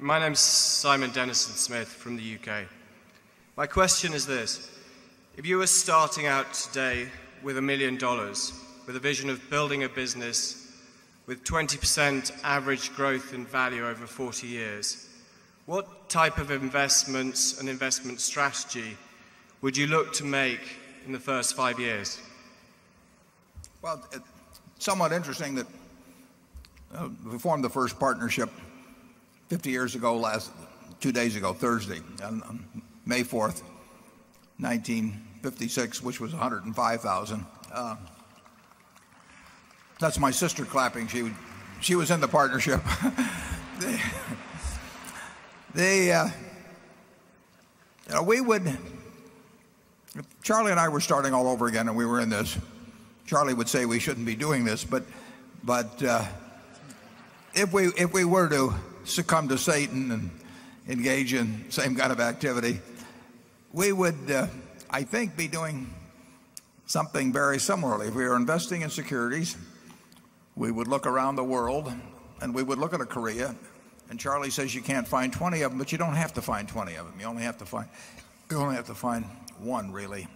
My name's Simon Dennison Smith from the UK. My question is this. If you were starting out today with $1 million, with a vision of building a business with 20% average growth in value over 40 years, what type of investments and investment strategy would you look to make in the first 5 years? Well, it's somewhat interesting that we formed the first partnership 50 years ago, 2 days ago, Thursday, on May 4th, 1956, which was 105,000. That's my sister clapping. She was in the partnership. We would, if Charlie and I were starting all over again and we were in this, Charlie would say we shouldn't be doing this, but if we were to succumb to Satan and engage in the same kind of activity, we would, I think, be doing something very similarly. If we were investing in securities, we would look around the world and we would look at a Korea, and Charlie says you can't find 20 of them, but you don't have to find 20 of them. You only have to find one, really.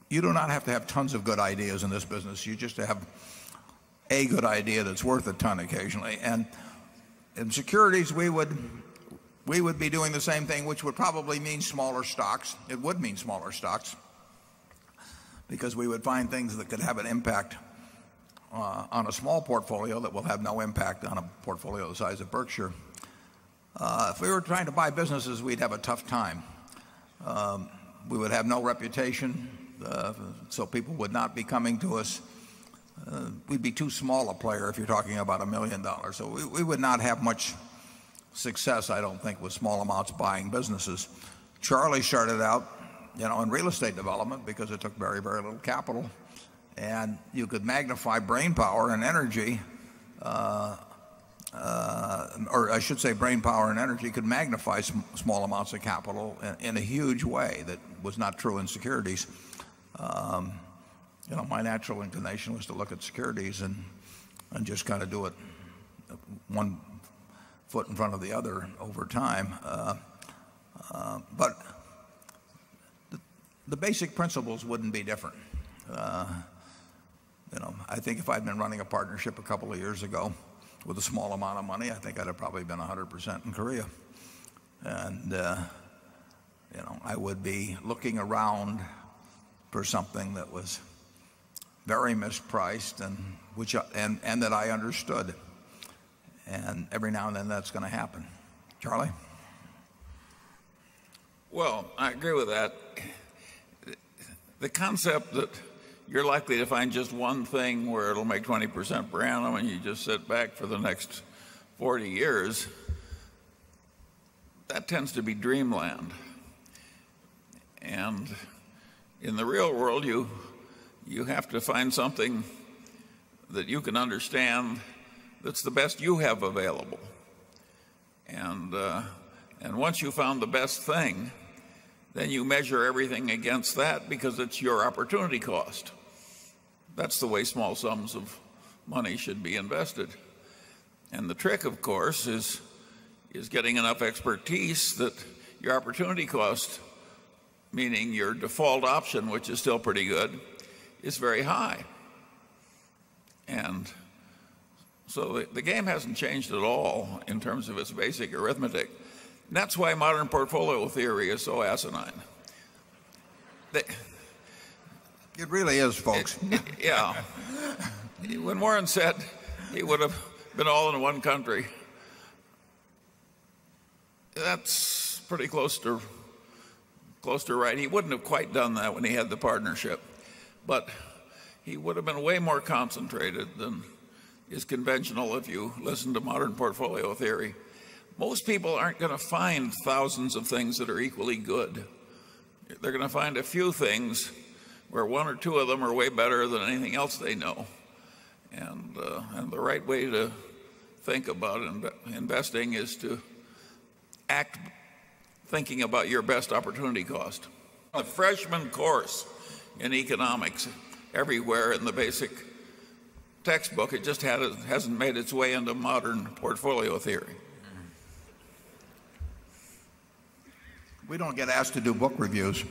You do not have to have tons of good ideas in this business. You just have a good idea that's worth a ton occasionally. And in securities, we would be doing the same thing, which would probably mean smaller stocks. It would mean smaller stocks because we would find things that could have an impact on a small portfolio that will have no impact on a portfolio the size of Berkshire. If we were trying to buy businesses, we'd have a tough time. We would have no reputation, so people would not be coming to us. We'd be too small a player if you're talking about $1 million. So we would not have much success, I don't think, with small amounts buying businesses. Charlie started out, in real estate development because it took very, very little capital. And you could magnify brain power and energy, or I should say brain power and energy could magnify small amounts of capital in a huge way that was not true in securities. My natural inclination was to look at securities and just kind of do it one foot in front of the other over time. But the basic principles wouldn't be different. I think if I'd been running a partnership a couple of years ago with a small amount of money, I think I'd have probably been 100% in Korea. And, I would be looking around for something that was very mispriced and that I understood. And every now and then that's going to happen. Charlie? Well, I agree with that. The concept that you're likely to find just one thing where it'll make 20% per annum and you just sit back for the next 40 years, that tends to be dreamland. And in the real world, you have to find something that you can understand that's the best you have available. And once you found the best thing, then you measure everything against that because it's your opportunity cost. That's the way small sums of money should be invested. And the trick, of course, is getting enough expertise that your opportunity cost, meaning your default option, which is still pretty good, is very high. And so the game hasn't changed at all in terms of its basic arithmetic. And that's why modern portfolio theory is so asinine. It really is, folks. Yeah. When Warren said he would have been all in one country, that's pretty close to right. He wouldn't have quite done that when he had the partnership, but he would have been way more concentrated than is conventional if you listen to modern portfolio theory. Most people aren't going to find thousands of things that are equally good. They're going to find a few things where one or two of them are way better than anything else they know. And the right way to think about investing is to act thinking about your best opportunity cost. A freshman course in economics everywhere in the basic textbook, it just hasn't made its way into modern portfolio theory. We don't get asked to do book reviews.